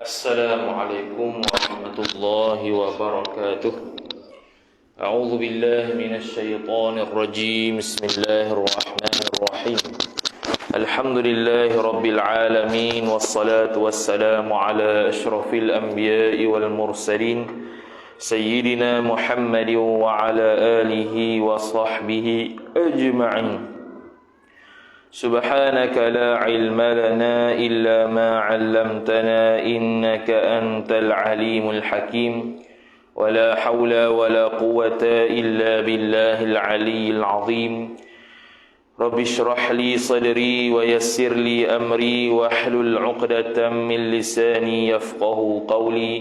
Assalamualaikum warahmatullahi wabarakatuh. A'udzu billahi minasy syaithanir rajim. Bismillahirrahmanirrahim. Alhamdulillahi rabbil alamin wassalatu wassalamu ala asyrafil anbiya'i wal mursalin sayyidina Muhammadin wa ala alihi wa sahbihi ajma'in. سبحانك لا علم لنا إلا ما علمتنا إنك أنت العليم الحكيم ولا حول ولا قوة إلا بالله العلي العظيم رب اشرح لي صدري ويسر لي أمري واحلل عقدة من لساني يفقه قولي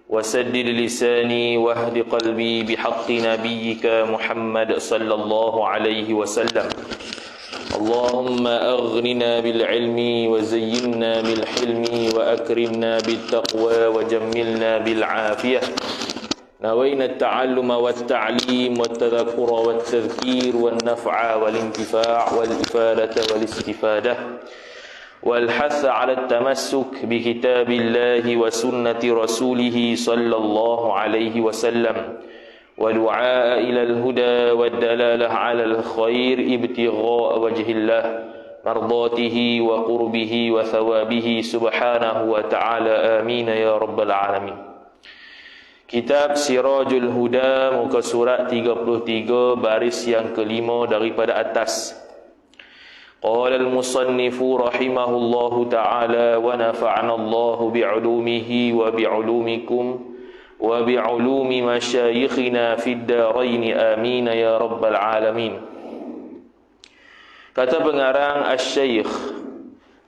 وسدد لساني واهد قلبي بحق نبيك محمد صلى الله عليه وسلم اللهم أغننا بالعلم وزينا بالحلم وأكرمنا بالتقوى وجملنا بالعافية نوينا التعلم والتعليم والتذكر والتذكير والنفع والانتفاع والإفادة والاستفادة والحث على التمسك بكتاب الله وسنة رسوله صلى الله عليه وسلم ودعاء إلى الهدى والدلالة على الخير ابتغاء وجه الله مرضاته وقربه وثوابه سبحانه وتعالى آمين يا رب العالمين. Kitab Sirajul Huda, muka surat 33, baris yang kelima daripada atas. Qala al-musannifu rahimahullahu ta'ala wa nafa'ana Allahu bi'ulumihi wa bi'ulumikum wa bi'ulumi masyayikhina fid darain amin ya rabbal alamin. Kata pengarang Asy-Syaikh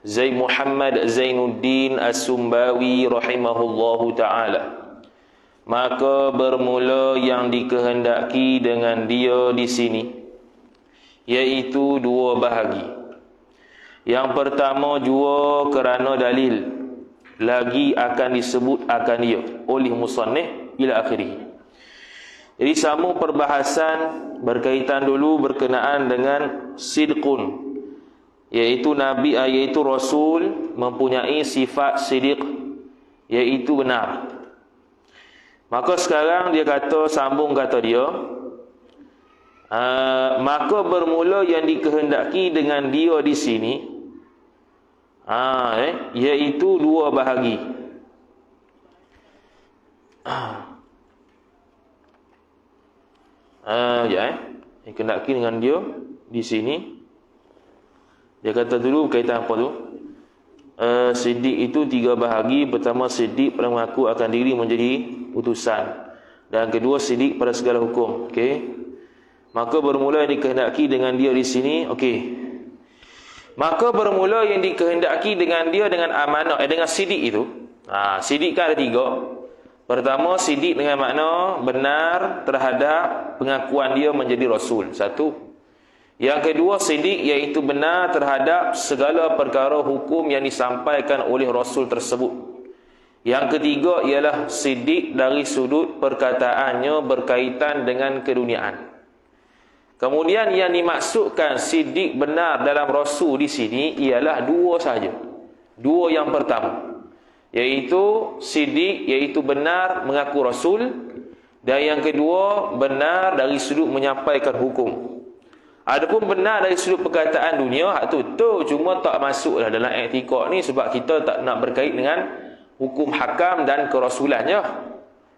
Zaid Muhammad Zainuddin As-Sumbawi rahimahullahu taala, maka bermula yang dikehendaki dengan dia di sini iaitu dua bahagi. Yang pertama jua kerana dalil lagi akan disebut akan dia oleh musannif ila akhirih. Jadi sambung perbahasan berkaitan dulu berkenaan dengan sidqun, iaitu Nabi, iaitu Rasul mempunyai sifat sidq, iaitu benar. Maka sekarang dia kata, sambung kata dia, maka bermula yang dikehendaki dengan dia di sini iaitu dua bahagi. Dikehendaki dengan dia di sini. Dia kata dulu berkaitan apa tu? Siddiq itu tiga bahagi. Pertama, siddiq pada mengaku akan diri menjadi utusan, dan kedua, siddiq pada segala hukum. Okey. Maka bermula yang dikehendaki dengan dia di sini. Okey. Maka bermula yang dikehendaki dengan dia dengan amanah, dengan siddiq itu. Siddiq kan ada tiga. Pertama, siddiq dengan makna benar terhadap pengakuan dia menjadi Rasul. Satu. Yang kedua, siddiq iaitu benar terhadap segala perkara hukum yang disampaikan oleh Rasul tersebut. Yang ketiga ialah siddiq dari sudut perkataannya berkaitan dengan keduniaan. Kemudian yang dimaksudkan siddiq benar dalam Rasul di sini ialah dua saja. Dua yang pertama, iaitu siddiq iaitu benar mengaku Rasul, dan yang kedua benar dari sudut menyampaikan hukum. Adapun benar dari sudut perkataan dunia, hak tu cuma tak masuklah dalam i'tiqad ni, sebab kita tak nak berkait dengan hukum hakam dan kerasulannya.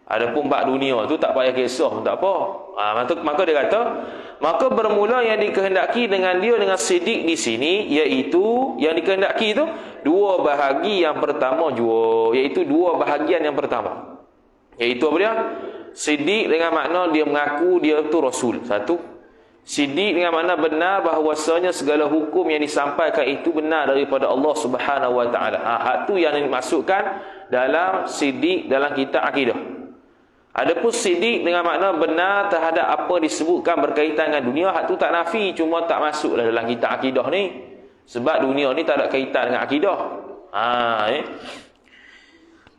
Adapun bab dunia tu tak payah kisah, tak apa. Maka dia kata, maka bermula yang dikehendaki dengan dia dengan siddiq di sini, iaitu yang dikehendaki itu dua bahagi yang pertama jua, iaitu dua bahagian yang pertama. Iaitu apa dia? Siddiq dengan makna dia mengaku dia tu Rasul. Satu. Siddiq dengan makna benar bahawasanya segala hukum yang disampaikan itu benar daripada Allah Subhanahu wa taala. Hak tu yang dimaksudkan dalam siddiq dalam kitab akidah. Adapun siddiq dengan makna benar terhadap apa disebutkan berkaitan dengan dunia, hak tu tak nafi, cuma tak masuklah dalam kitab akidah ni. Sebab dunia ni tak ada kaitan dengan akidah.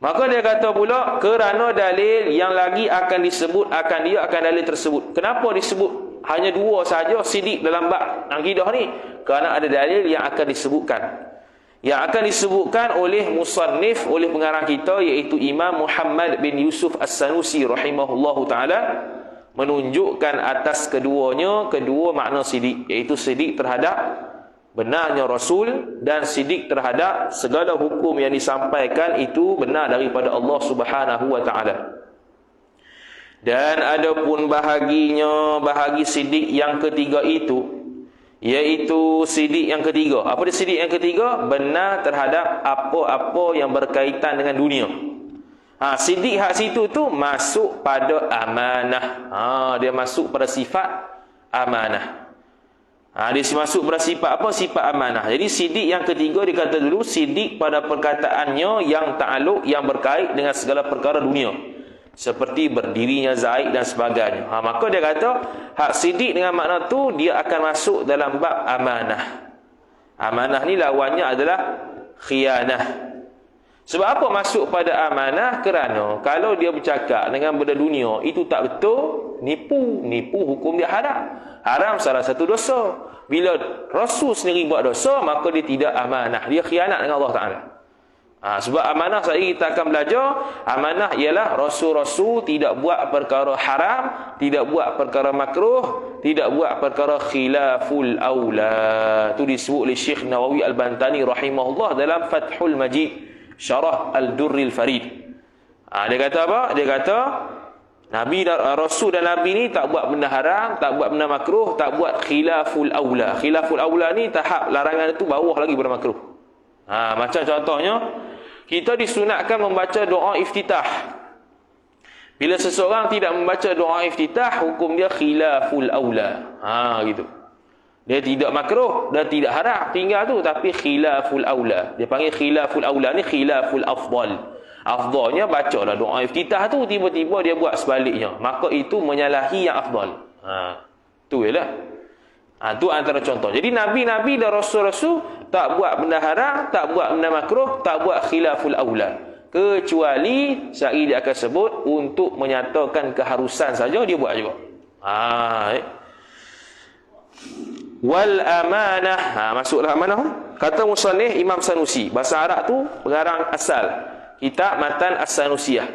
Maka dia kata pula, kerana dalil yang lagi akan disebut akan dia akan dalil tersebut. Kenapa disebut hanya dua saja siddiq dalam bab akidah ni? Kerana ada dalil yang akan disebutkan. yang akan disebutkan oleh musannif, oleh pengarang kita, iaitu Imam Muhammad bin Yusuf As-Sanusi rahimahullahu ta'ala, menunjukkan atas keduanya kedua makna sidik, iaitu sidik terhadap benarnya Rasul dan sidik terhadap segala hukum yang disampaikan itu benar daripada Allah Subhanahu wa ta'ala. Dan adapun bahagi sidik yang ketiga itu, iaitu sidik yang ketiga. Apa dia sidik yang ketiga? Benar terhadap apa-apa yang berkaitan dengan dunia. Sidik hak situ tu masuk pada amanah. Dia masuk pada sifat amanah. Dia masuk pada sifat apa? Sifat amanah. Jadi sidik yang ketiga dikata dulu sidik pada perkataannya yang ta'aluk, yang berkait dengan segala perkara dunia, seperti berdirinya Zaid dan sebagainya. Maka dia kata hak sidik dengan makna tu dia akan masuk dalam bab amanah. Amanah ni lawannya adalah khianah. Sebab apa masuk pada amanah? Kerana kalau dia bercakap dengan benda dunia itu tak betul, nipu hukum dia haram. Haram salah satu dosa. Bila Rasul sendiri buat dosa, maka dia tidak amanah, dia khianat dengan Allah Ta'ala. Sebab amanah saya kita akan belajar, amanah ialah Rasul-Rasul tidak buat perkara haram, tidak buat perkara makruh, tidak buat perkara khilaful aula. Itu disebut oleh Syekh Nawawi Al-Bantani rahimahullah dalam Fathul Majid Syarah Al-Durril Farid. Dia kata apa? Dia kata Nabi dan Rasul dan Nabi ni tak buat benda haram, tak buat benda makruh, tak buat khilaful aula. Khilaful aula ni tahap larangan itu bawah lagi pada makruh. Macam contohnya, kita disunatkan membaca doa iftitah. Bila seseorang tidak membaca doa iftitah, hukum dia khilaful aula. Gitu. Dia tidak makruh dan tidak haram, tinggal tu, tapi khilaful aula. Dia panggil khilaful aula ni khilaful afdal. Afdalnya bacalah doa iftitah tu, tiba-tiba dia buat sebaliknya, maka itu menyalahi yang afdal. Tu ialah. Tu antara contoh. Jadi Nabi-Nabi dan Rasul-Rasul tak buat benda haram, tak buat benda makruh, tak buat khilaful aula. Kecuali syari dia akan sebut untuk menyatakan keharusan saja dia buat juga. Wal amanah. Masuklah amanah. Kata musannif Imam Sanusi, bahasa Arab tu pengarang asal kitab Matan As-Sanusiyah.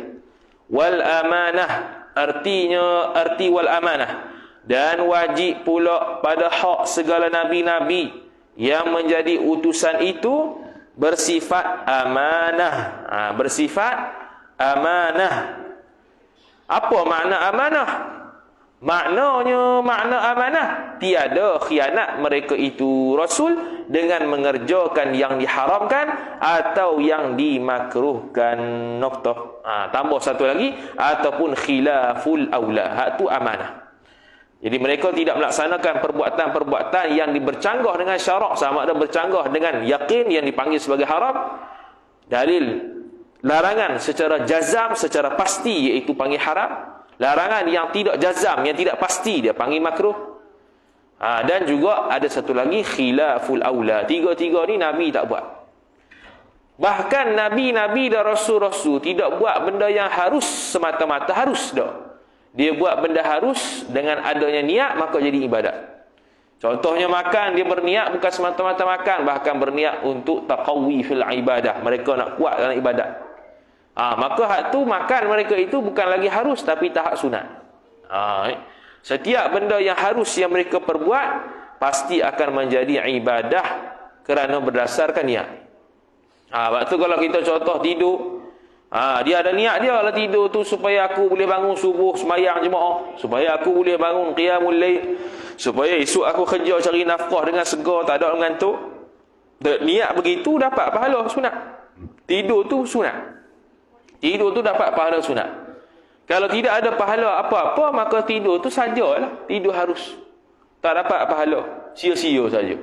Wal amanah, arti wal amanah, dan wajib pula pada hak segala nabi-nabi yang menjadi utusan itu bersifat amanah. Bersifat amanah. Apa makna amanah? Makna amanah, tiada khianat mereka itu Rasul dengan mengerjakan yang diharamkan atau yang dimakruhkan. Noktah. Tambah satu lagi, ataupun khilaful aula. Hak tu amanah. Jadi mereka tidak melaksanakan perbuatan-perbuatan yang bercanggah dengan syarak, sama ada bercanggah dengan yakin yang dipanggil sebagai haram, dalil larangan secara jazam, secara pasti, iaitu panggil haram. Larangan yang tidak jazam, yang tidak pasti, dia panggil makruh. Dan juga ada satu lagi khilaful aula. Tiga-tiga ni Nabi tak buat. Bahkan Nabi-Nabi dan Rasul-Rasul tidak buat benda yang harus semata-mata harus dah. Dia buat benda harus dengan adanya niat, maka jadi ibadat. Contohnya makan, dia berniat bukan semata-mata makan, bahkan berniat untuk taqawi fil ibadah. Mereka nak kuat dalam ibadat. Maka hak tu makan mereka itu bukan lagi harus, tapi tahap sunat. Setiap benda yang harus yang mereka perbuat pasti akan menjadi ibadah kerana berdasarkan niat. Waktu kalau kita contoh tidur, dia ada niat dia lah tidur tu supaya aku boleh bangun subuh sembahyang jemaah, supaya aku boleh bangun qiyamul lail, supaya esok aku kerja cari nafkah dengan segar, tak ada mengantuk. Niat begitu dapat pahala sunat. Tidur tu sunat. Tidur tu dapat pahala sunat. Kalau tidak ada pahala apa-apa, maka tidur tu sajalah. Tidur harus. Tak dapat pahala. Sia-sia saja.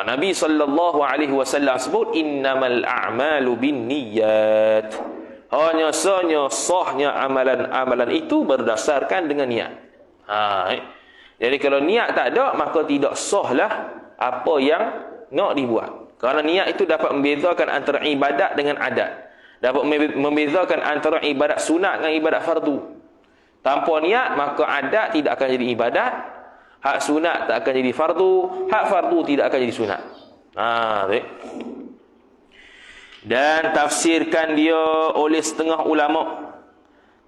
Nabi SAW sebut, innamal a'malu bin niyat. Hanya sahnya amalan-amalan itu berdasarkan dengan niat. Jadi kalau niat tak ada, maka tidak sahlah apa yang nak dibuat. Kerana niat itu dapat membezakan antara ibadat dengan adat. Dapat membezakan antara ibadat sunat dengan ibadat fardu. Tanpa niat, maka adat tidak akan jadi ibadat. Hak sunat tak akan jadi fardu. Hak fardu tidak akan jadi sunat. Baik. Dan tafsirkan dia oleh setengah ulama.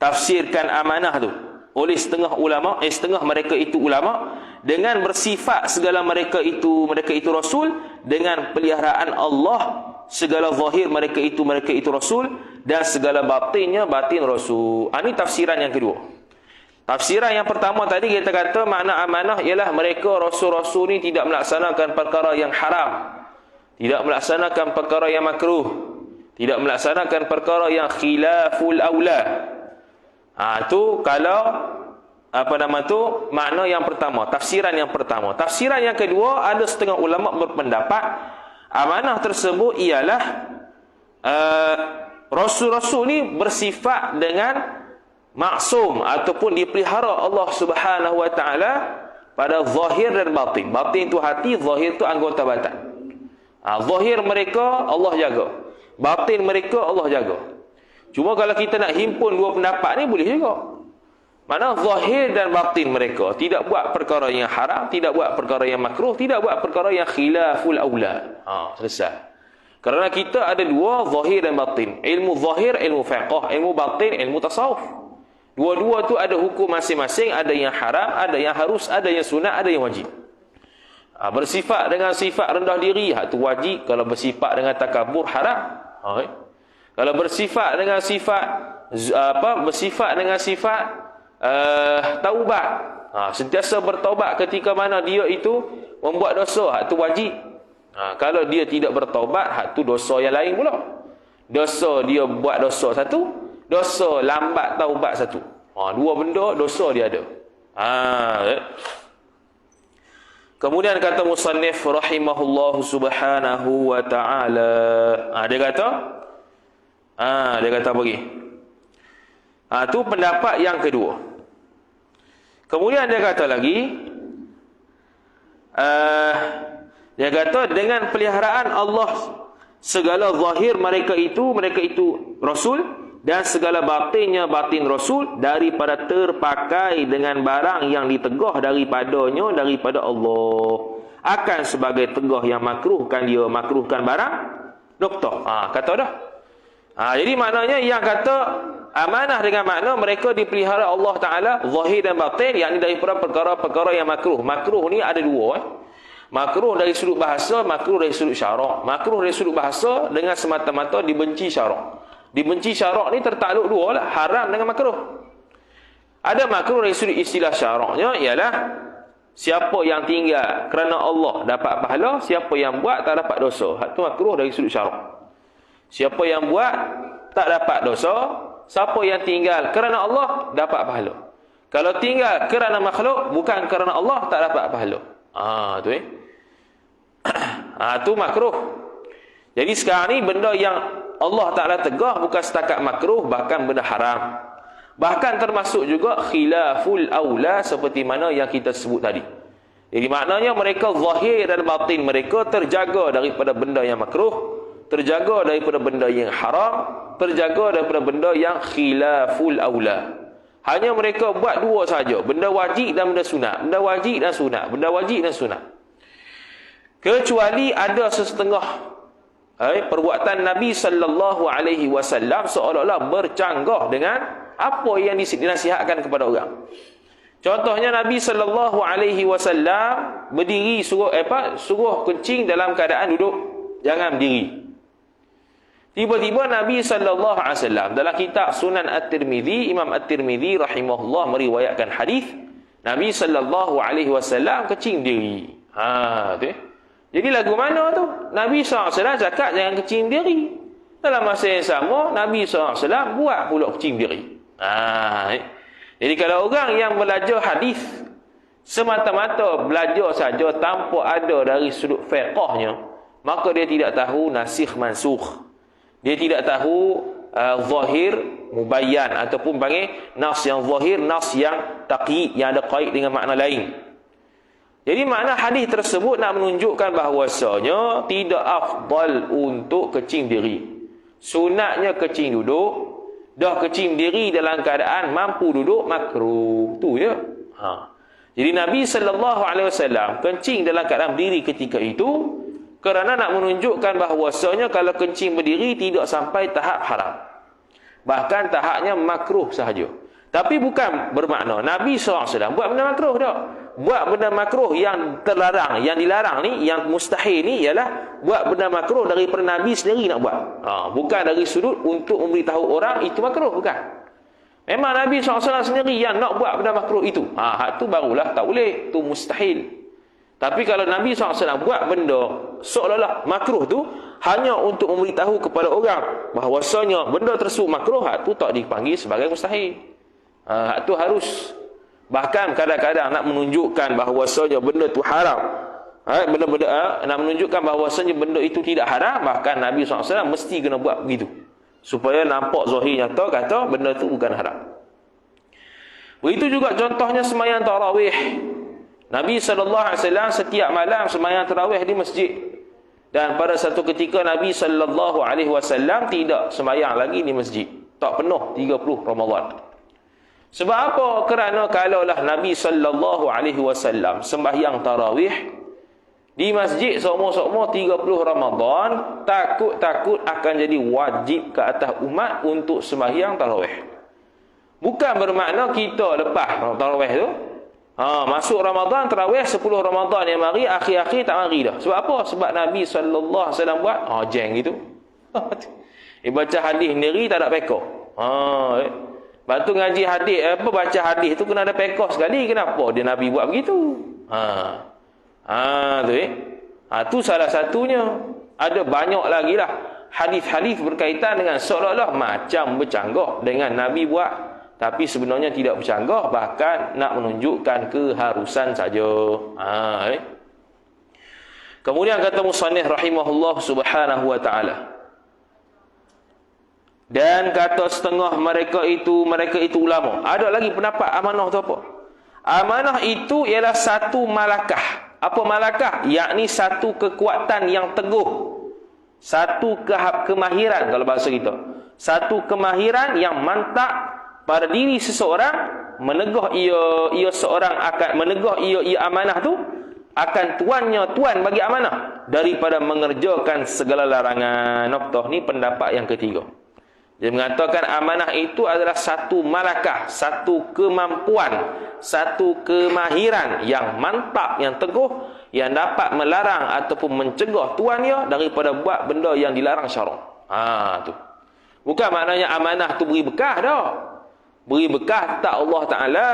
Tafsirkan amanah tu oleh setengah ulama, setengah mereka itu ulama, dengan bersifat segala mereka itu rasul, dengan peliharaan Allah segala zahir mereka itu rasul, dan segala batinnya batin rasul. Ini tafsiran yang kedua. Tafsiran yang pertama tadi kita kata makna amanah ialah mereka rasul-rasul ni tidak melaksanakan perkara yang haram, tidak melaksanakan perkara yang makruh, tidak melaksanakan perkara yang khilaful aula. Itu kalau makna yang pertama, tafsiran yang pertama. Tafsiran yang kedua, ada setengah ulama berpendapat amanah tersebut ialah rasul-rasul ni bersifat dengan maksum ataupun dipelihara Allah Subhanahu wa taala pada zahir dan batin. Batin itu hati, zahir itu anggota badan. Zahir mereka Allah jaga, batin mereka Allah jaga. Cuma kalau kita nak himpun dua pendapat ni boleh juga. Mana zahir dan batin mereka tidak buat perkara yang haram, tidak buat perkara yang makruh, tidak buat perkara yang khilaful aula. Selesai. Kerana kita ada dua, zahir dan batin. Ilmu zahir, ilmu fiqh, ilmu batin, ilmu tasawuf. Dua-dua tu ada hukum masing-masing, ada yang haram, ada yang harus, ada yang sunat, ada yang wajib. Bersifat dengan sifat rendah diri, hak tu wajib. Kalau bersifat dengan takabur, haram. Kalau bersifat dengan sifat taubat, sentiasa bertaubat ketika mana dia itu membuat dosa, hak tu wajib. Kalau dia tidak bertaubat, hak tu dosa yang lain pula. Dosa dia buat dosa satu, dosa lambat taubat satu. Dua benda dosa dia ada. Kemudian kata musannif rahimahullahu subhanahu wa ta'ala, dia kata bagi. Itu pendapat yang kedua. Kemudian dia kata lagi, dia kata dengan peliharaan Allah segala zahir mereka itu rasul, dan segala batinnya batin rasul, daripada terpakai dengan barang yang ditegah daripadanya daripada Allah. Akan sebagai tegah yang makruhkan dia makruhkan barang. Doktor. Kata dah. Jadi maknanya yang kata amanah dengan makna mereka dipelihara Allah Ta'ala zahir dan batin, yakni daripada perkara-perkara yang makruh. Makruh ni ada dua. Makruh dari sudut bahasa, makruh dari sudut syarak. Makruh dari sudut bahasa dengan semata-mata dibenci syarak. Dibenci syarak ni tertakluk dua lah, haram dengan makruh. Ada makruh dari sudut istilah syaraknya ialah siapa yang tinggal kerana Allah dapat pahala, siapa yang buat tak dapat dosa. Itu makruh dari sudut syarak. Siapa yang buat tak dapat dosa, siapa yang tinggal kerana Allah dapat pahala. Kalau tinggal kerana makhluk bukan kerana Allah tak dapat pahala. Tu tu makruh. Jadi sekarang ni benda yang Allah Ta'ala tegah bukan setakat makruh, bahkan benda haram. Bahkan termasuk juga khilaful aula seperti mana yang kita sebut tadi. Jadi maknanya mereka zahir dan batin mereka terjaga daripada benda yang makruh, terjaga daripada benda yang haram, terjaga daripada benda yang khilaful aula. Hanya mereka buat dua saja, benda wajib dan benda sunat. Benda wajib dan sunat, benda wajib dan sunat. Kecuali ada sesetengah perbuatan Nabi sallallahu alaihi wasallam seolah-olah bercanggah dengan apa yang dinasihatkan kepada orang. Contohnya Nabi sallallahu alaihi wasallam berdiri suruh kencing dalam keadaan duduk, jangan berdiri. Tiba-tiba Nabi sallallahu alaihi wasallam dalam kitab Sunan At-Tirmizi, Imam At-Tirmizi rahimahullah meriwayatkan hadis Nabi sallallahu alaihi wasallam kencing berdiri. Jadi lagu mana tu? Nabi SAW cakap jangan kencing diri. Dalam masa yang sama, Nabi SAW buat pula kencing diri. Jadi kalau orang yang belajar hadis semata-mata belajar saja tanpa ada dari sudut fiqahnya, maka dia tidak tahu nasikh mansukh. Dia tidak tahu zahir mubayyan ataupun panggil nas yang zahir, nas yang taqyid, yang ada qaid dengan makna lain. Jadi makna hadis tersebut nak menunjukkan bahawasanya tidak afdal untuk kencing diri. Sunatnya kencing duduk, dah kencing diri dalam keadaan mampu duduk makruh. Tu je. Jadi Nabi sallallahu alaihi wasallam kencing dalam keadaan berdiri ketika itu Kerana nak menunjukkan bahawasanya kalau kencing berdiri tidak sampai tahap haram. Bahkan tahapnya makruh sahaja. Tapi bukan bermakna Nabi SAW buat benda makruh tak. Buat benda makruh yang terlarang, yang dilarang ni, yang mustahil ni ialah buat benda makruh daripada Nabi sendiri nak buat. Bukan dari sudut untuk memberitahu orang itu makruh, bukan. Memang Nabi SAW sendiri yang nak buat benda makruh itu. Hak tu barulah tak boleh, tu mustahil. Tapi kalau Nabi SAW buat benda seolah-olah makruh tu hanya untuk memberitahu kepada orang bahawasanya benda tersebut makruh, hak tu tak dipanggil sebagai mustahil. Hak tu harus. Bahkan kadang-kadang nak menunjukkan bahawasanya benda tu haram. Nak menunjukkan bahawasanya benda itu tidak haram, bahkan Nabi SAW mesti kena buat begitu. Supaya nampak zahir nyata kata benda tu bukan haram. Begitu juga contohnya sembahyang tarawih. Nabi SAW setiap malam sembahyang tarawih di masjid. Dan pada satu ketika Nabi SAW tidak sembahyang lagi di masjid. Tak penuh 30 Ramadan. Sebab apa? Kerana kalaulah Nabi SAW sembahyang tarawih di masjid semua-semua 30 Ramadan, takut-takut akan jadi wajib ke atas umat untuk sembahyang tarawih. Bukan bermakna kita lepas tarawih tu, masuk Ramadan, tarawih 10 Ramadan yang mari, akhir-akhir tak mari dah. Sebab apa? Sebab Nabi SAW buat jeng gitu. Baca hadis sendiri tak ada pekor. Lepas tu ngaji hadis, baca hadis tu kena ada pekor sekali. Kenapa dia Nabi buat begitu? Tu salah satunya. Ada banyak lagi lah hadis-hadis berkaitan dengan seolah-olah macam bercanggah dengan Nabi buat. Tapi sebenarnya tidak bercanggah, bahkan nak menunjukkan keharusan saja. Kemudian kata musannif rahimahullah subhanahu wa ta'ala, dan kata setengah mereka itu ulama. Ada lagi pendapat amanah tu apa? Amanah itu ialah satu malakah. Apa malakah? Yakni satu kekuatan yang teguh. Satu kemahiran kalau bahasa kita. Satu kemahiran yang mantap pada diri seseorang, menegah ia seorang akan menegah ia amanah tu akan tuan bagi amanah daripada mengerjakan segala larangan. Noktah ni pendapat yang ketiga. Dia mengatakan amanah itu adalah satu malakah, satu kemampuan, satu kemahiran yang mantap, yang teguh, yang dapat melarang ataupun mencegah tuannya daripada buat benda yang dilarang syarak. Tu. Bukan maknanya amanah tu beri bekah dah. Beri bekah tak Allah Ta'ala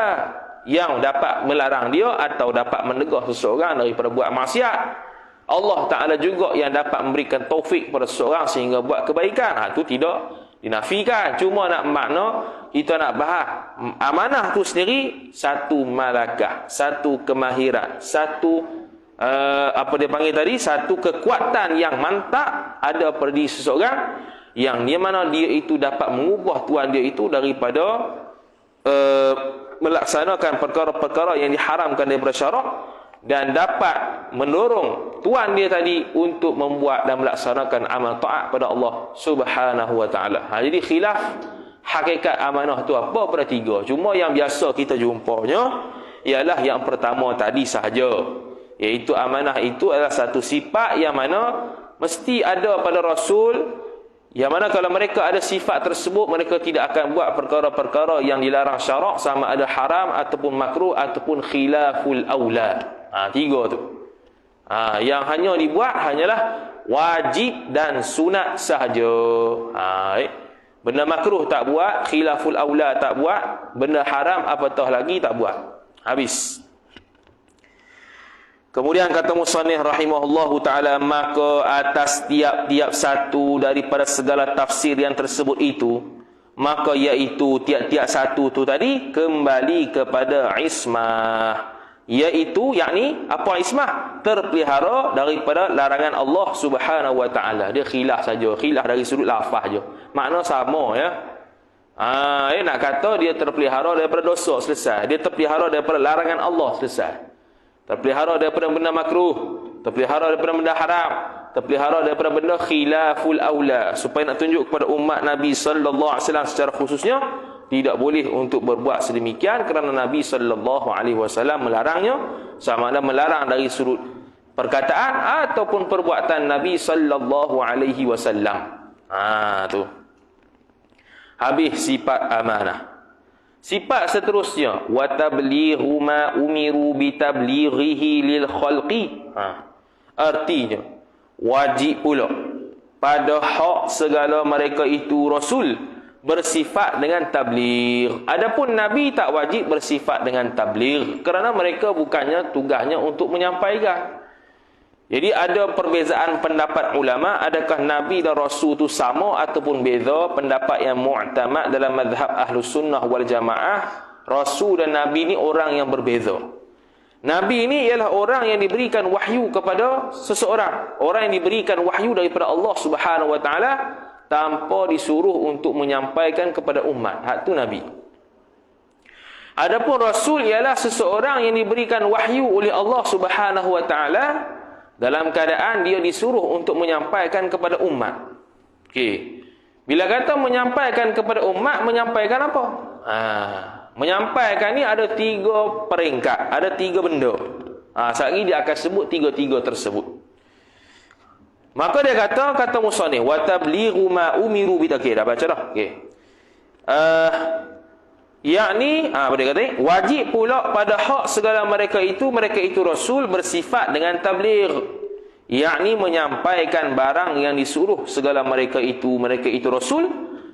yang dapat melarang dia atau dapat menegah seseorang daripada buat maksiat. Allah Ta'ala juga yang dapat memberikan taufik pada seseorang sehingga buat kebaikan. Itu tidak dinafikan. Cuma nak makna kita nak bahas amanah tu sendiri satu malakah, satu kemahiran, satu apa dia panggil tadi, satu kekuatan yang mantap ada pada diri seseorang, yang dia mana dia itu dapat mengubah tuan dia itu daripada melaksanakan perkara-perkara yang diharamkan daripada syarak, dan dapat mendorong tuan dia tadi untuk membuat dan melaksanakan amal taat pada Allah Subhanahu wa taala. Jadi khilaf hakikat amanah tu apa pada tiga. Cuma yang biasa kita jumpanya ialah yang pertama tadi sahaja, iaitu amanah itu adalah satu sifat yang mana mesti ada pada Rasul, yang mana kalau mereka ada sifat tersebut, mereka tidak akan buat perkara-perkara yang dilarang syarak, sama ada haram ataupun makruh ataupun khilaful aula. Tiga tu. Yang hanya dibuat hanyalah wajib dan sunat sahaja. Benda makruh tak buat, khilaful aula tak buat, benda haram apatah lagi tak buat. Habis. Kemudian kata musannif rahimahullahu ta'ala, maka atas tiap-tiap satu daripada segala tafsir yang tersebut itu, maka iaitu tiap-tiap satu tu tadi kembali kepada ismah, iaitu yakni apa ismah? Terpelihara daripada larangan Allah Subhanahu wa ta'ala. Dia khilaf saja, khilaf dari sudut lafaz je, makna sama ya. Nak kata dia terpelihara daripada dosa, selesai. Dia terpelihara daripada larangan Allah, selesai. Terpelihara daripada benda makruh, terpelihara daripada benda haram, terpelihara daripada benda khilaful aula, supaya nak tunjuk kepada umat Nabi sallallahu alaihi wasallam secara khususnya tidak boleh untuk berbuat sedemikian, kerana Nabi sallallahu alaihi wasallam melarangnya, sama ada melarang dari sudut perkataan ataupun perbuatan Nabi sallallahu alaihi wasallam. Tu. Habis sifat amanah. Sifat seterusnya, wa tablighu ma umiru bi tablighihi lil khalqi. Artinya wajib pula pada hak segala mereka itu rasul bersifat dengan tabligh. Adapun Nabi tak wajib bersifat dengan tabligh kerana mereka bukannya tugasnya untuk menyampaikan. Jadi ada perbezaan pendapat ulama, adakah Nabi dan Rasul itu sama ataupun beza. Pendapat yang mu'tamad dalam mazhab Ahlus Sunnah wal Jamaah, Rasul dan Nabi ini orang yang berbeza. Nabi ini ialah orang yang diberikan wahyu kepada seseorang, orang yang diberikan wahyu daripada Allah Subhanahu wa taala tanpa disuruh untuk menyampaikan kepada umat. Hak tu Nabi. Adapun Rasul ialah seseorang yang diberikan wahyu oleh Allah Subhanahu wa taala dalam keadaan dia disuruh untuk menyampaikan kepada umat. Okey. Bila kata menyampaikan kepada umat, menyampaikan apa? Menyampaikan ni ada 3 peringkat, ada 3 benda. Sekali dia akan sebut 3-3 tersebut. Maka dia kata musannif, wa tablighu ma umiru bi. Okey, dah baca dah. Okey. Yakni dia kata wajib pula pada hak segala mereka itu rasul bersifat dengan tabligh, yakni menyampaikan barang yang disuruh segala mereka itu rasul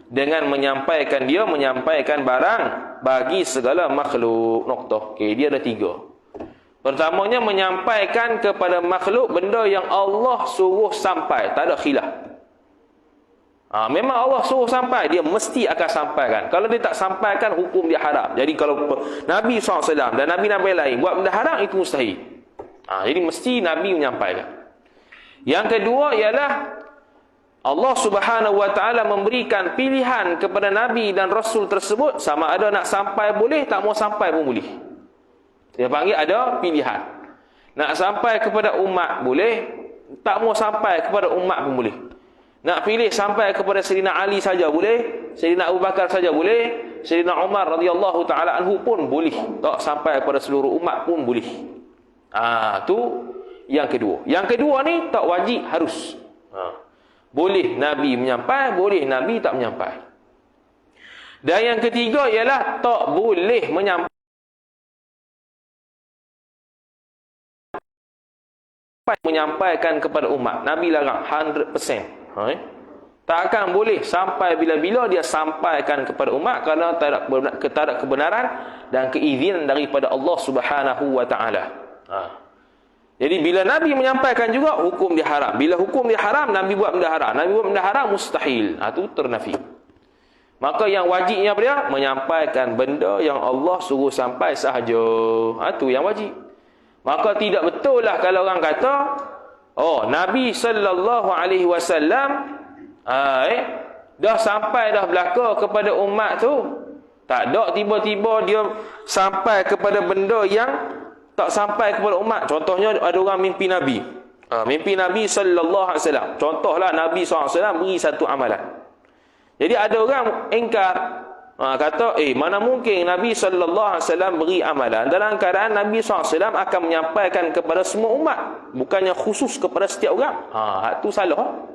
dengan menyampaikan barang bagi segala makhluk. Noktah. Okey, dia ada 3. Pertamanya menyampaikan kepada makhluk benda yang Allah suruh sampai, tak ada khilaf. Memang Allah suruh sampai, dia mesti akan sampaikan. Kalau dia tak sampaikan, hukum dia haram. Jadi kalau Nabi SAW dan Nabi-Nabi lain buat benda haram, itu mustahil. Jadi mesti Nabi menyampaikan. Yang kedua ialah Allah Subhanahu wa taala memberikan pilihan kepada Nabi dan Rasul tersebut, sama ada nak sampai boleh, tak mau sampai pun boleh. Dia panggil ada pilihan. Nak sampai kepada umat boleh, tak mau sampai kepada umat pun boleh. Nak pilih sampai kepada Sayyidina Ali saja boleh, Sayyidina Abu Bakar saja boleh, Sayyidina Umar radhiyallahu taala anhu pun boleh. Tak sampai kepada seluruh umat pun boleh. Tu yang kedua. Yang kedua ni tak wajib, harus. Boleh Nabi menyampai, boleh Nabi tak menyampai. Dan yang ketiga ialah tak boleh menyampaikan kepada umat. Nabi larang 100%. Tak akan boleh sampai bila-bila dia sampaikan kepada umat kerana tak ada kebenaran dan keizinan daripada Allah Subhanahu wa taala. Jadi bila Nabi menyampaikan juga, hukum dia haram. Bila hukum dia haram, Nabi buat benda haram. Nabi buat benda haram, mustahil. Itu ternafi. Maka yang wajibnya dia menyampaikan benda yang Allah suruh sampai sahaja. Itu yang wajib. Maka tidak betul lah kalau orang kata, Nabi sallallahu alaihi wasallam dah sampai dah belaka kepada umat tu. Tak ada tiba-tiba dia sampai kepada benda yang tak sampai kepada umat. Contohnya ada orang mimpi Nabi. Mimpi Nabi sallallahu alaihi wasallam. Contohlah Nabi sallallahu alaihi wasallam beri satu amalan. Jadi ada orang ingkar, kata mana mungkin Nabi sallallahu alaihi wasallam beri amalan dalam keadaan Nabi sallallahu alaihi wasallam akan menyampaikan kepada semua umat, bukannya khusus kepada setiap orang. Hak tu salah.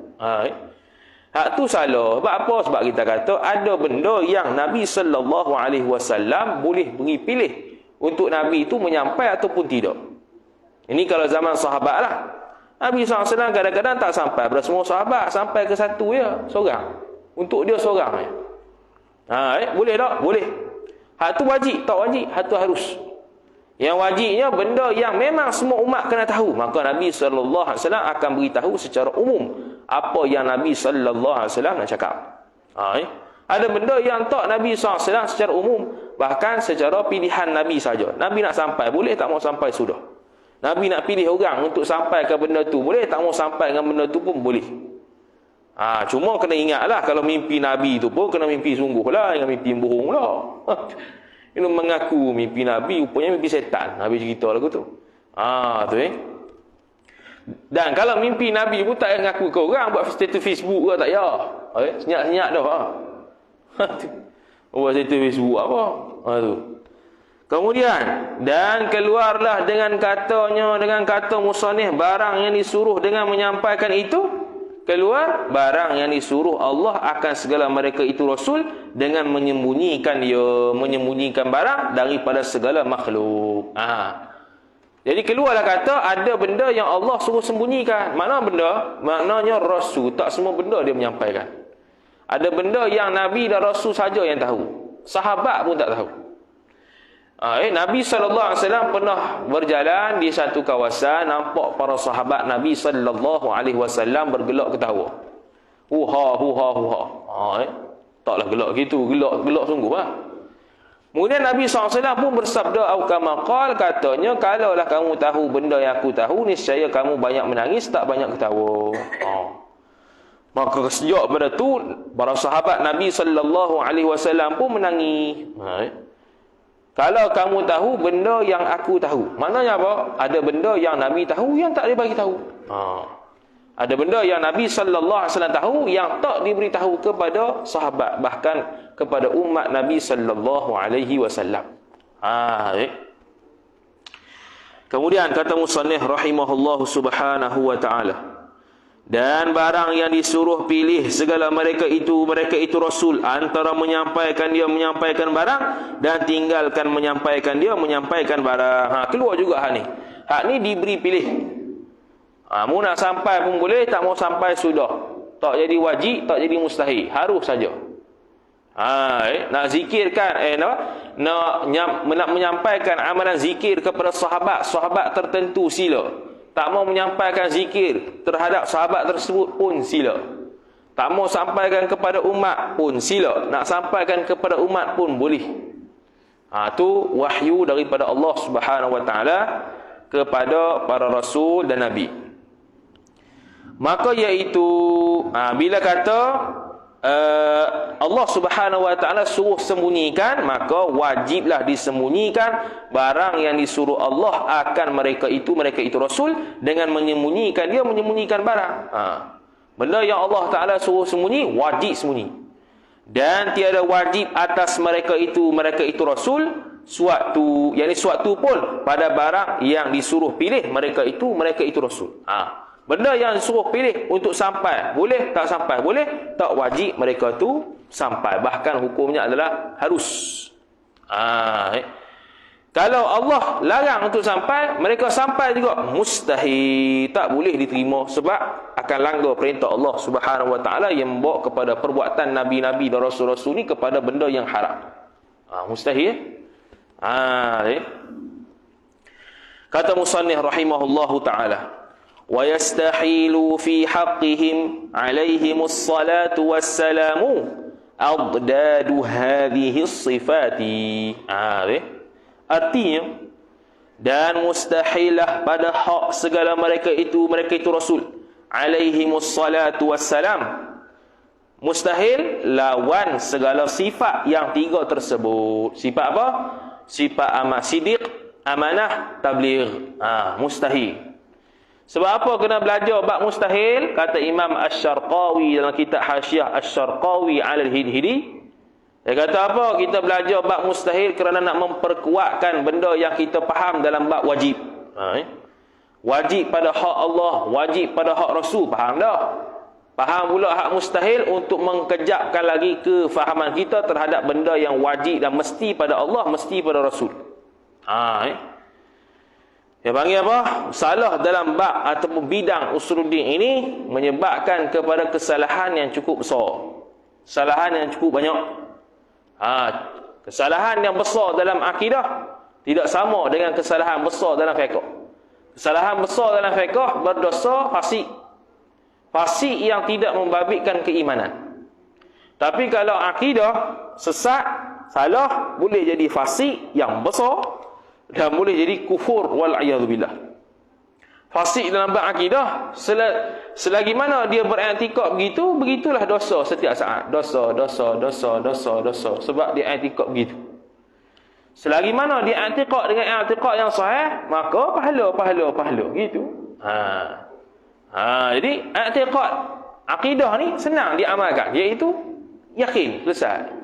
Hak tu salah. Sebab apa? Sebab kita kata ada benda yang Nabi sallallahu alaihi wasallam boleh beri pilih untuk Nabi itu menyampai ataupun tidak. Ini kalau zaman sahabat lah. Nabi SAW kadang-kadang tak sampai pada semua sahabat, sampai ke satu je, seorang. Untuk dia seorang je. Boleh tak? Boleh. Hak tu wajib, tak wajib, hak tu harus. Yang wajibnya benda yang memang semua umat kena tahu, maka Nabi SAW akan beritahu secara umum apa yang Nabi SAW nak cakap. Ada benda yang tak Nabi SAW secara umum, bahkan secara pilihan Nabi saja. Nabi nak sampai, boleh, tak mau sampai, sudah. Nabi nak pilih orang untuk sampai ke benda tu, boleh, tak mau sampai dengan benda tu pun boleh. Cuma kena ingatlah, kalau mimpi Nabi tu pun kena mimpi sungguh lah, jangan mimpi bohong lah. Ini mengaku mimpi Nabi, rupanya mimpi setan. Nabi cerita lagu tu. Tu Dan kalau mimpi Nabi pun tak mengaku ke orang, buat status Facebook ke tak ya. Senyap-senyap dah. Buat status Facebook apa? Tu. Kemudian, dan keluarlah dengan kata musannif, barang yang disuruh dengan menyampaikan itu, keluar barang yang disuruh Allah akan segala mereka itu Rasul dengan menyembunyikan barang daripada segala makhluk. Jadi keluarlah kata ada benda yang Allah suruh sembunyikan. Mana benda? Maknanya Rasul. Tak semua benda dia menyampaikan. Ada benda yang Nabi dan Rasul saja yang tahu. Sahabat pun tak tahu. Nabi SAW pernah berjalan di satu kawasan, nampak para sahabat Nabi SAW bergelak ketawa. Huha. Taklah gelak gitu, gelak sungguh lah. Kemudian Nabi SAW pun bersabda, kama qala, katanya, kalaulah kamu tahu benda yang aku tahu, niscaya kamu banyak menangis, tak banyak ketawa. Maka sejak pada tu para sahabat Nabi SAW pun menangis. Kalau kamu tahu benda yang aku tahu, maknanya apa? Ada benda yang Nabi tahu yang tak dibagi tahu. Ada benda yang Nabi SAW tahu yang tak diberitahu kepada sahabat, bahkan kepada umat Nabi SAW. Kemudian kata musannif rahimahullahu subhanahu wa ta'ala, dan barang yang disuruh pilih segala mereka itu Rasul, antara menyampaikan barang dan tinggalkan menyampaikan barang. Keluar juga hak ni. Hak ni diberi pilih. Mu nak sampai pun boleh, tak mau sampai sudah. Tak jadi wajib, tak jadi mustahil. Harus saja. Nak zikirkan, nak menyampaikan amalan zikir kepada sahabat tertentu sila. Tak mau menyampaikan zikir terhadap sahabat tersebut pun sila. Tak mau sampaikan kepada umat pun sila. Nak sampaikan kepada umat pun boleh. Tu wahyu daripada Allah Subhanahu wa taala kepada para rasul dan nabi. Maka iaitu bila kata Allah Subhanahu wa taala suruh sembunyikan, maka wajiblah disembunyikan barang yang disuruh Allah akan mereka itu Rasul dengan menyembunyikan barang. Benda yang Allah taala suruh sembunyi, wajib sembunyi. Dan tiada wajib atas mereka itu Rasul suatu pun pada barang yang disuruh pilih mereka itu Rasul. Benda yang disuruh pilih untuk sampai, boleh tak sampai, boleh tak wajib mereka tu sampai. Bahkan hukumnya adalah harus. Kalau Allah larang untuk sampai, mereka sampai juga, mustahil, tak boleh diterima, sebab akan langgar perintah Allah Subhanahu wa taala yang membawa kepada perbuatan nabi-nabi dan rasul-rasul ni kepada benda yang haram. Mustahil. Kata musannif rahimahullahu taala, وَيَسْتَحِيلُ فِي حَقِّهِمْ عَلَيْهِمُ الصَّلَاةُ وَالسَّلَامُ أَضْدَادُ هَذِهِ الصِّفَاتِ. Artinya, dan mustahillah pada hak segala mereka itu Rasul, alaihimus salatu wassalam, mustahil lawan segala sifat yang tiga tersebut. Sifat apa? Sifat sidiq, amanah, tabligh. Mustahil. Sebab apa kena belajar bab mustahil? Kata Imam Asy-Syarqawi dalam kitab Hasyiah Asy-Syarqawi 'ala al-Hidhili. Dia kata apa? Kita belajar bab mustahil kerana nak memperkuatkan benda yang kita faham dalam bab wajib. Wajib pada hak Allah, wajib pada hak Rasul, faham dah? Faham pula hak mustahil untuk mengkejapkan lagi kefahaman kita terhadap benda yang wajib dan mesti pada Allah, mesti pada Rasul. Dia panggil apa? Salah dalam bab ataupun bidang usuluddin ini menyebabkan kepada kesalahan yang cukup besar. Kesalahan yang cukup banyak. Kesalahan yang besar dalam akidah tidak sama dengan kesalahan besar dalam fiqh. Kesalahan besar dalam fiqh berdosa fasik. Fasik yang tidak membabitkan keimanan. Tapi kalau akidah sesat, salah, boleh jadi fasik yang besar dan boleh jadi kufur wal'iyadzubillah. Fasik dalam bab akidah, selagi mana dia beriktikad begitu, begitulah dosa setiap saat. Dosa. Sebab dia iktikad begitu. Selagi mana dia iktikad dengan iktikad yang sahih, maka pahala gitu. Jadi iktikad akidah ni senang diamalkan, iaitu yakin, selesai.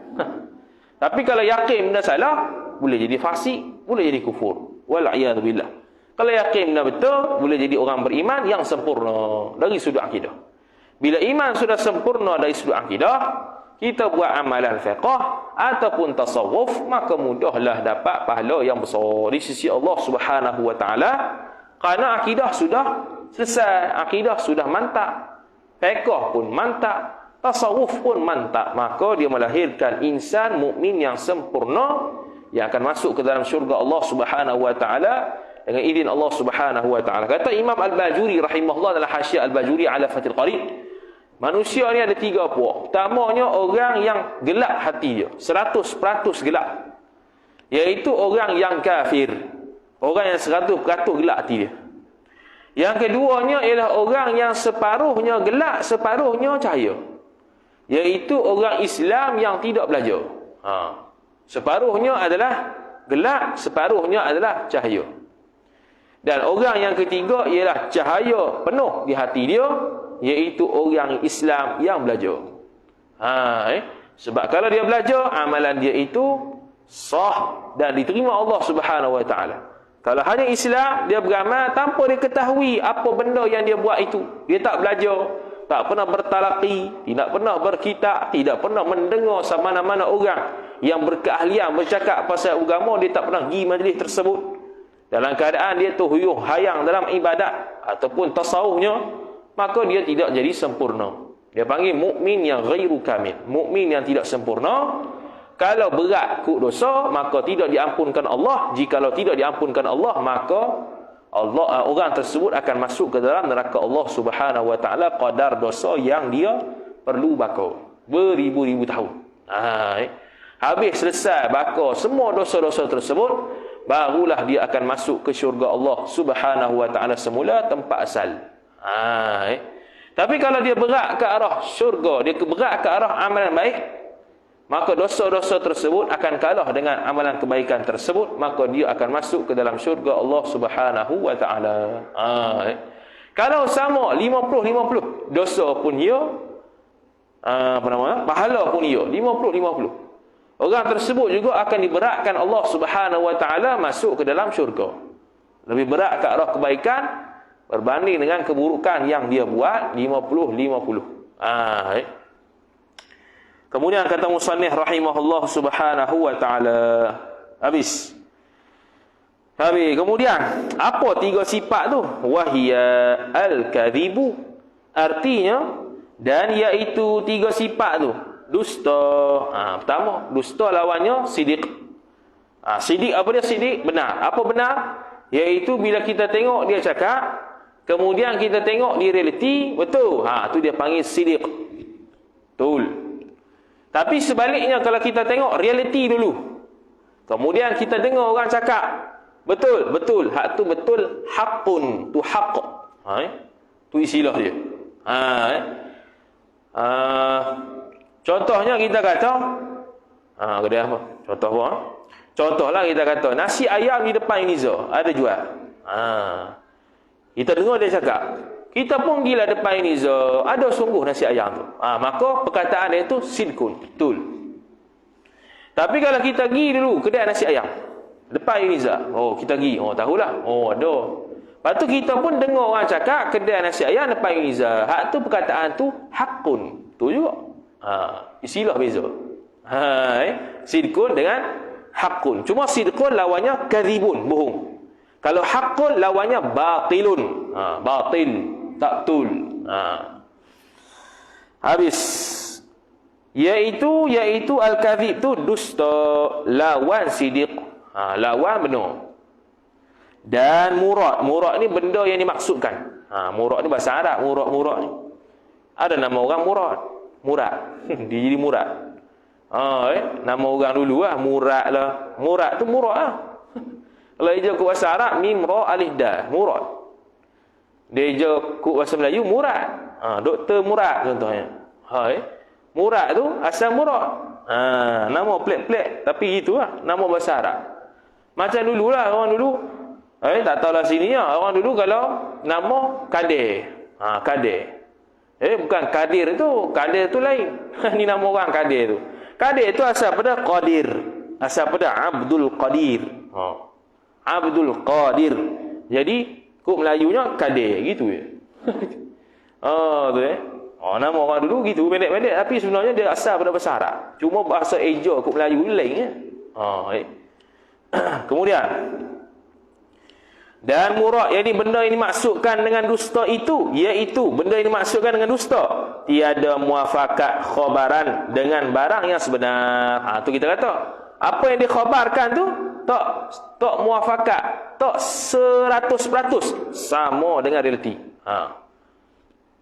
Tapi kalau yakin benda salah, boleh jadi fasik. boleh jadi kufur. Wal'iyadzubillah. Kalau yakin benar-betul, boleh jadi orang beriman yang sempurna dari sudut akidah. Bila iman sudah sempurna dari sudut akidah, kita buat amalan fiqh ataupun tasawuf, maka mudahlah dapat pahala yang besar di sisi Allah Subhanahu wa taala, kerana akidah sudah selesai, akidah sudah mantap, fiqh pun mantap, tasawuf pun mantap, maka dia melahirkan insan mukmin yang sempurna yang akan masuk ke dalam syurga Allah Subhanahu wa taala dengan izin Allah Subhanahu wa taala. Kata Imam Al-Bajuri rahimahullah dalam Hasyiah Al-Bajuri ala Fathul Qarib, manusia ni ada 3 puak. Pertamanya orang yang gelap hati dia, 100% gelap, iaitu orang yang kafir, orang yang 100% gelap hati dia. Yang keduanya ialah orang yang separuhnya gelap, separuhnya cahaya, iaitu orang Islam yang tidak belajar. Separuhnya adalah gelap, separuhnya adalah cahaya. Dan orang yang ketiga ialah cahaya penuh di hati dia, iaitu orang Islam yang belajar. Sebab kalau dia belajar, amalan dia itu sah dan diterima Allah Subhanahu wa taala. Kalau hanya Islam, dia beramal tanpa dia ketahui apa benda yang dia buat itu. Dia tak belajar, tak pernah bertalaqi, tidak pernah berkitab, tidak pernah mendengar sama mana-mana orang yang berkeahlian bercakap pasal agama, dia tak pernah pergi majlis tersebut. Dalam keadaan dia tu huyuh hayang dalam ibadat ataupun tasawufnya, maka dia tidak jadi sempurna. Dia panggil mukmin yang ghairu kamil, mukmin yang tidak sempurna. Kalau berat kuk dosa, maka tidak diampunkan Allah. Jikalau tidak diampunkan Allah, maka orang tersebut akan masuk ke dalam neraka Allah Subhanahu wa taala qadar dosa yang dia perlu bakar beribu-ribu tahun. Habis selesai bakar semua dosa-dosa tersebut, barulah dia akan masuk ke syurga Allah Subhanahu wa taala semula, tempat asal. Tapi kalau dia berat ke arah syurga, dia berat ke arah amalan baik, maka dosa-dosa tersebut akan kalah dengan amalan kebaikan tersebut, maka dia akan masuk ke dalam syurga Allah Subhanahu wa taala. Kalau sama 50-50, dosa pun dia, pahala pun dia 50-50. Orang tersebut juga akan diberatkan Allah Subhanahu wa taala masuk ke dalam syurga. Lebih berat ke arah kebaikan berbanding dengan keburukan yang dia buat 50-50. Kemudian kata musannif rahimahullah Subhanahu wa taala, habis. Kemudian apa 3 sifat tu? Wahiya al-kadhibu, artinya dan iaitu 3 sifat tu dusta. Pertama, dusta lawannya sidiq. Sidiq apa dia? Sidiq benar. Apa benar? Iaitu bila kita tengok dia cakap, kemudian kita tengok di realiti, betul. Tu dia panggil sidiq. Betul. Tapi sebaliknya, kalau kita tengok realiti dulu, kemudian kita dengar orang cakap, betul, betul. Hak tu betul, haqqun, tu haqq. Tu istilah dia. Contohnya kita kata, kedai apa? Contoh apa? Contohlah kita kata, nasi ayam di depan Iniza, ada jual. Kita dengar dia cakap, kita pun gila depan Iniza, ada sungguh nasi ayam tu. Maka perkataan dia tu sidkun, betul. Tapi kalau kita pergi dulu kedai nasi ayam depan Iniza, kita pergi, tahulah, ada. Lepas tu kita pun dengar orang cakap kedai nasi ayam depan Iniza, hak tu perkataan tu hakun, tu juga. Istilah beza. Sidkun dengan hakun. Cuma sidkun lawannya kadhibun, bohong. Kalau hakun lawannya batilun. Batil, tak betul. Habis. Iaitu al-kadhib tu dusta, lawan sidiq. Lawan benar. Dan murad. Murad ni benda yang dimaksudkan. Murad ni bahasa Arab, murad ni. Ada nama orang Murad. Dia jadi Murad. Nama orang dulu Murad lah. Murad tu murad lah. Kalau dia ikut bahasa Arab, mim ra alif da, Murad. Dia ikut bahasa Melayu, Murad. Doktor Murad contohnya. Murad tu asal murad. Nama pelik-pelik, tapi itulah nama bahasa Arab. Macam dululah orang dulu. Tak tahulah sini orang dulu kalau nama Kadir. Kadir. Bukan Kadir tu. Kadir tu lain. Ni nama orang Kadir tu. Kadir tu asal pada Qadir. Asal pada Abdul Qadir. Abdul Qadir. Jadi kod Melayunya Kadir gitu ya. Tu nama orang dulu gitu, pendek-pendek, tapi sebenarnya dia asal pada bahasa Arab. Cuma bahasa eja kod Melayu ni lain ya. Kemudian, dan murad, jadi benda yang dimaksudkan dengan dusta itu, iaitu benda yang dimaksudkan dengan dusta tiada muafakat khabaran dengan barang yang sebenar. Tu kita kata apa yang dikhabarkan tu tak muafakat, tak 100% sama dengan realiti.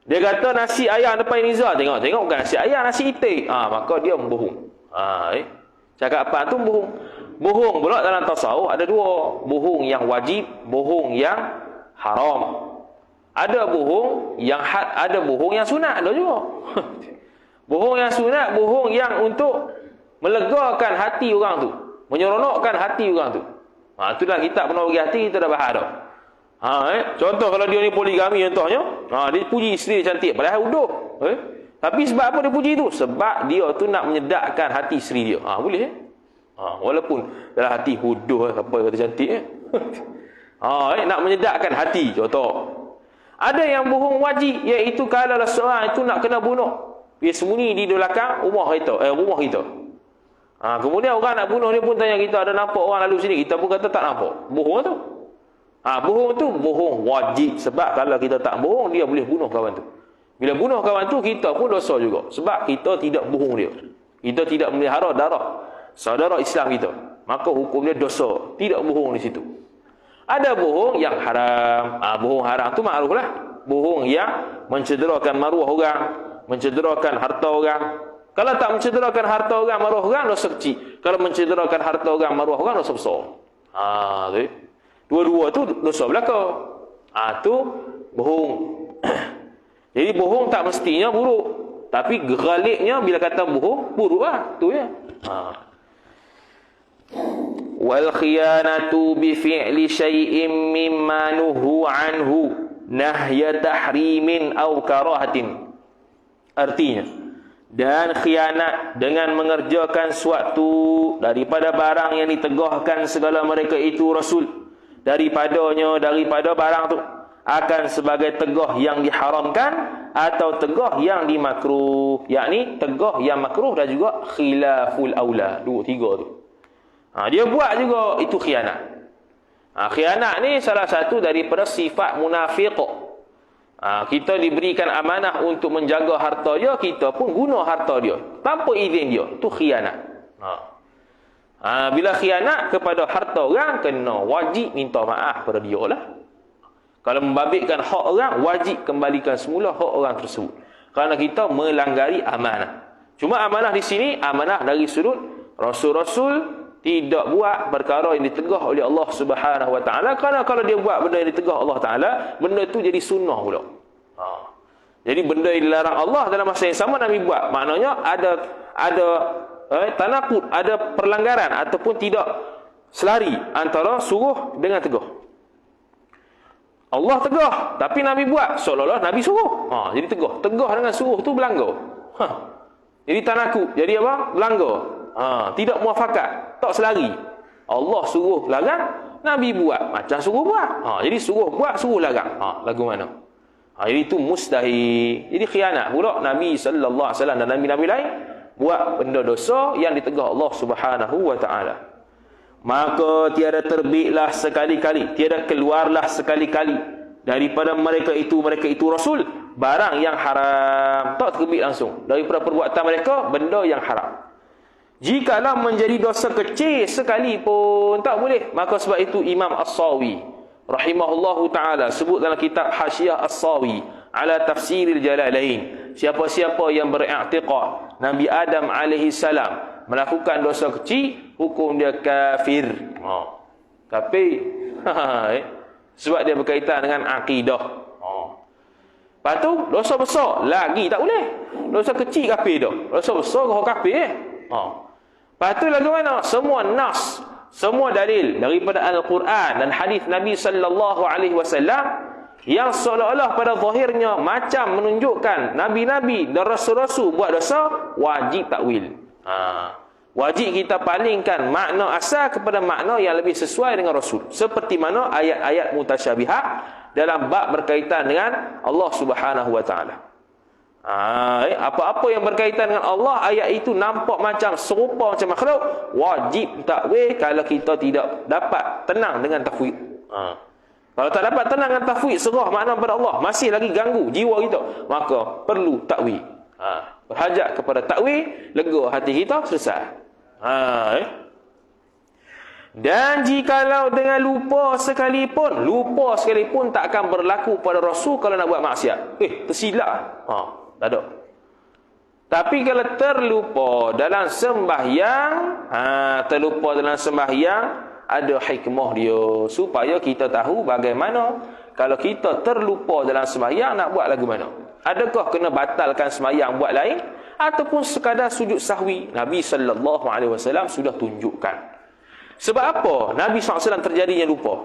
Dia kata nasi ayam depan Niza, tengok bukan nasi ayam, nasi itik. Maka dia bohong. Cakap apa tu bohong. Bohong pula dalam tasawuf ada dua. Bohong yang wajib, bohong yang haram. Ada bohong yang ada bohong yang sunat ada juga. Bohong yang sunat, bohong yang untuk melegakan hati orang tu, menyeronokkan hati orang tu. Tu dalam kitab Penuh Bagi Hati kita dah bahas dah. Contoh kalau dia ni poligami contohnya, dia puji isteri cantik padahal uduh. Tapi sebab apa dia puji tu? Sebab dia tu nak menyedakkan hati isteri dia. Boleh walaupun dalam hati huduh apa kata cantik nak menyedakkan hati. Contoh, ada yang bohong wajib, iaitu kalau seorang itu nak kena bunuh, dia sembunyi di belakang rumah kita. Kemudian orang nak bunuh dia pun tanya kita, ada nampak orang lalu sini? Kita pun kata tak nampak. Bohong tu. Bohong tu bohong wajib, sebab kalau kita tak bohong, dia boleh bunuh kawan tu. Bila bunuh kawan tu, kita pun dosa juga, sebab kita tidak bohong dia. Kita tidak melihara darah saudara Islam kita, maka hukum dia dosa, tidak bohong di situ. Ada bohong yang haram. Bohong haram tu makruf lah. Bohong yang mencederakan maruah orang, mencederakan harta orang. Kalau tak mencederakan harta orang, maruah orang, dosa kecil. Kalau mencederakan harta orang, maruah orang, dosa besar. Dua-dua tu dosa belaka. Tu bohong. Jadi bohong tak mestinya buruk, tapi ghalibnya bila kata bohong, buruk lah. Tu ya. Wal khiyanatu bi fi'li syai'in mimma nuhu anhu nahya tahrimin aw karahatin. Artinya, dan khianat dengan mengerjakan suatu daripada barang yang ditegahkan segala mereka itu Rasul daripada barang tu akan sebagai tegah yang diharamkan atau tegah yang dimakruh, yakni tegah yang makruh dan juga khilaful aula. Tiga tu. Dia buat juga, itu khianat. Khianat ni salah satu daripada sifat munafiq. Kita diberikan amanah untuk menjaga harta dia, kita pun guna harta dia tanpa izin dia. Itu khianat. Bila khianat kepada harta orang, kena wajib minta maaf pada dia lah. Kalau membabitkan hak orang, wajib kembalikan semula hak orang tersebut, kerana kita melanggari amanah. Cuma amanah di sini, amanah dari sudut Rasul-Rasul tidak buat perkara yang ditegah oleh Allah Subhanahu Wa Taala, kerana kalau dia buat benda yang ditegah Allah Taala, benda itu jadi sunnah pula. Jadi benda yang dilarang Allah dalam masa yang sama Nabi buat, maknanya ada tanakut, ada perlanggaran ataupun tidak selari antara suruh dengan tegah. Allah tegah tapi Nabi buat seolah-olah Nabi suruh. Jadi tegah dengan suruh tu berlanggar. Jadi tanakut, jadi apa? Berlanggar. Tidak muafakat, tak selari. Allah suruh larang, Nabi buat macam suruh buat. Jadi suruh buat, suruh larang. Lagu mana? Jadi itu mustahil. Jadi khianat pula Nabi sallallahu alaihi wasallam dan nabi-nabi lain buat benda dosa yang ditegah Allah Subhanahu Wa Taala. Maka tiada terbitlah sekali-kali, tiada keluarlah sekali-kali daripada mereka itu Rasul barang yang haram. Tak terbit langsung daripada perbuatan mereka benda yang haram. Jikalau menjadi dosa kecil sekalipun, tak boleh. Maka sebab itu Imam As-Sawi rahimahullahu ta'ala sebut dalam kitab Hasyiah As-Sawi ala Tafsiril Jalalain, siapa-siapa yang beriktikad Nabi Adam alaihi salam melakukan dosa kecil, hukum dia kafir. Kafir. Sebab dia berkaitan dengan akidah. Lepas tu dosa besar lagi tak boleh. Dosa kecil kafir dah. Dosa besar kau kafir. Lepas tu lagu mana? Semua nas, semua dalil daripada Al-Quran dan hadis Nabi sallallahu alaihi wasallam yang seolah-olah pada zahirnya macam menunjukkan nabi-nabi dan rasul-rasul buat dosa, wajib takwil. Wajib kita palingkan makna asal kepada makna yang lebih sesuai dengan Rasul. Seperti mana ayat-ayat mutasyabihat dalam bab berkaitan dengan Allah Subhanahu wa taala. Apa-apa yang berkaitan dengan Allah, ayat itu nampak macam serupa macam makhluk, wajib takwil kalau kita tidak dapat tenang dengan tafwid. Kalau tak dapat tenang dengan tafwid, serah makna kepada Allah, masih lagi ganggu jiwa kita, maka perlu takwil. Berhajat kepada takwil, lega hati kita, selesai. Dan jikalau dengan lupa sekalipun tak akan berlaku pada Rasul kalau nak buat maksiat. Tersilap. Tak ada. Tapi kalau terlupa dalam sembahyang, ada hikmah dia supaya kita tahu bagaimana kalau kita terlupa dalam sembahyang nak buat lagu mana. Adakah kena batalkan sembahyang buat lain ataupun sekadar sujud sahwi? Nabi sallallahu alaihi wasallam sudah tunjukkan. Sebab apa Nabi SAW terjadinya lupa?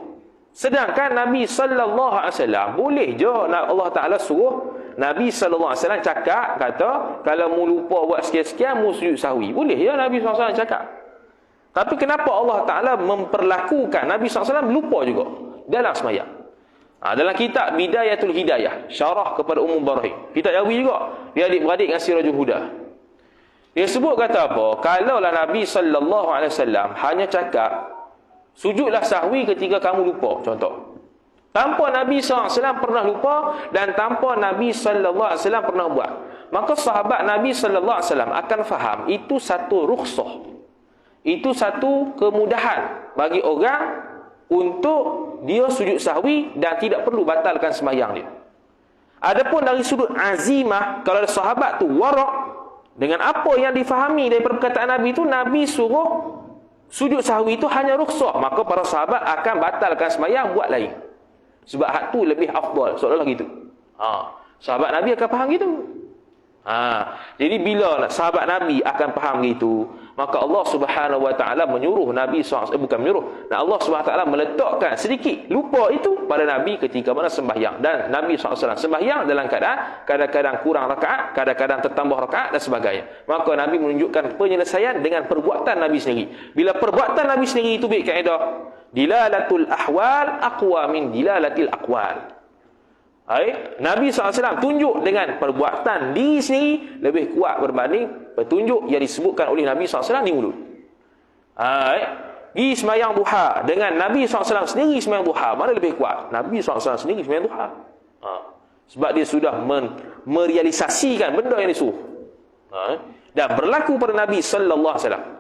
Sedangkan Nabi sallallahu alaihi wasallam boleh je Allah Taala suruh Nabi sallallahu alaihi wasallam cakap, kata kalau mu lupa buat sekian-sekian mu sujud sahwi. Boleh ya Nabi SAW cakap. Tapi kenapa Allah Taala memperlakukan Nabi SAW lupa juga dalam sembahyang? Dalam kitab Bidayatul Hidayah, syarah kepada Ummul Barahim, kitab Yawi juga, dia adik-beradik dengan Sirajul Huda. Dia sebut kata apa? Kalaulah Nabi sallallahu alaihi wasallam hanya cakap sujudlah sahwi ketika kamu lupa, contoh. Tanpa Nabi SAW pernah lupa dan tanpa Nabi SAW pernah buat, maka sahabat Nabi SAW akan faham itu satu rukhsah, itu satu kemudahan bagi orang untuk dia sujud sahwi dan tidak perlu batalkan sembahyang dia. Adapun dari sudut azimah, kalau sahabat tu warak dengan apa yang difahami dari perkataan Nabi itu, Nabi suruh sujud sahwi itu hanya rukhsah, maka para sahabat akan batalkan sembahyang buat lain. Sebab hak tu lebih afdal, seolah-olah gitu. Sahabat Nabi akan faham gitu. Jadi bila sahabat Nabi akan faham gitu, maka Allah Subhanahu wa taala menyuruh Nabi SAW, bukan menyuruh, Allah Subhanahu wa taala meletakkan sedikit lupa itu pada Nabi ketika mana sembahyang. Dan Nabi SAW sembahyang dalam keadaan kadang-kadang kurang rakaat, kadang-kadang tertambah rakaat dan sebagainya. Maka Nabi menunjukkan penyelesaian dengan perbuatan Nabi sendiri. Bila perbuatan Nabi sendiri itu baik kaedah, dilalatul ahwal aqwa min dilalatil aqwal. Nabi SAW tunjuk dengan perbuatan diri sendiri lebih kuat berbanding petunjuk yang disebutkan oleh Nabi SAW di mulut. Pergi sembahyang duha dengan Nabi SAW sendiri sembahyang duha, mana lebih kuat? Nabi SAW sendiri sembahyang duha. Sebab dia sudah merealisasikan benda yang disuruh. Dan berlaku pada Nabi SAW.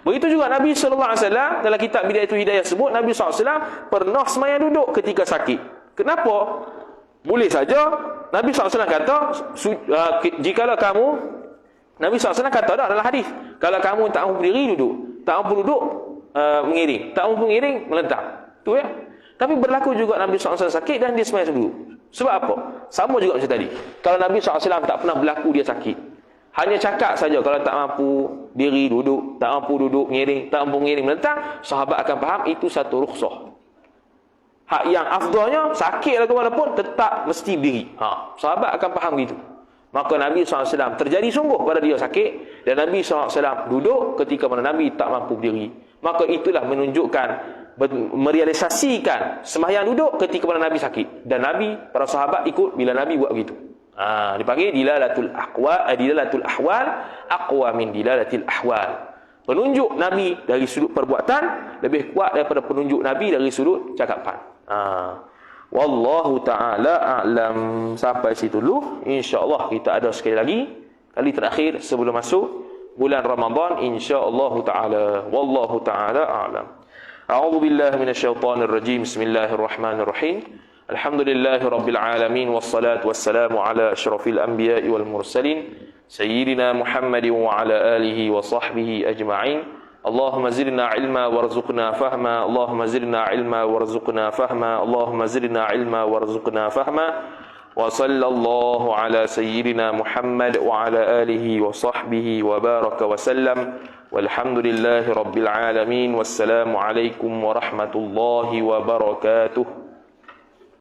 Begitu juga Nabi SAW dalam kitab Bidayatul Hidayah sebut, Nabi SAW pernah sembahyang duduk ketika sakit. Kenapa? Boleh saja Nabi SAW kata, jikalau kamu, Nabi SAW kata dah dalam hadis, kalau kamu tak mampu berdiri, duduk. Tak mampu duduk, mengiring. Tak mampu mengiring, melentang. Tu ya. Tapi berlaku juga Nabi SAW sakit dan dia sembahyang dulu. Sebab apa? Sama juga macam tadi. Kalau Nabi SAW tak pernah berlaku dia sakit, hanya cakap saja kalau tak mampu diri, duduk, tak mampu duduk, mengiring, tak mampu mengiring, melentang, sahabat akan faham itu satu rukhsah. Hak yang afdalnya, sakit lah ke mana pun, tetap mesti berdiri. Sahabat akan faham gitu. Maka Nabi SAW terjadi sungguh pada dia sakit, dan Nabi SAW duduk ketika mana Nabi tak mampu berdiri. Maka itulah menunjukkan, merealisasikan sembahyang duduk ketika mana Nabi sakit. Dan Nabi, para sahabat ikut bila Nabi buat begitu. Dipanggil dilalatul ahwal aqwa min dilalatil ahwal. Penunjuk Nabi dari sudut perbuatan lebih kuat daripada penunjuk Nabi dari sudut cakapan. Wallahu ta'ala a'lam. Sampai situ dulu. InsyaAllah kita ada sekali lagi, kali terakhir sebelum masuk bulan Ramadan, insyaAllah ta'ala. Wallahu ta'ala a'lam. A'udhu billahi minasyaitanir rajim. Bismillahirrahmanirrahim. Alhamdulillahi rabbil alamin. Wassalatu wassalamu ala asyrafil anbiya'i wal mursalin Sayyidina Muhammad wa ala alihi wa sahbihi ajma'in. Allahumma zidna ilma warzuqna fahma. Allahumma zidna ilma warzuqna fahma. Allahumma zidna ilma warzuqna fahma. Wa sallallahu ala sayyidina Muhammad wa ala alihi wa sahbihi wa baraka wa sallam. Walhamdulillahi rabbil alamin. Wassalamu alaikum warahmatullahi wabarakatuh.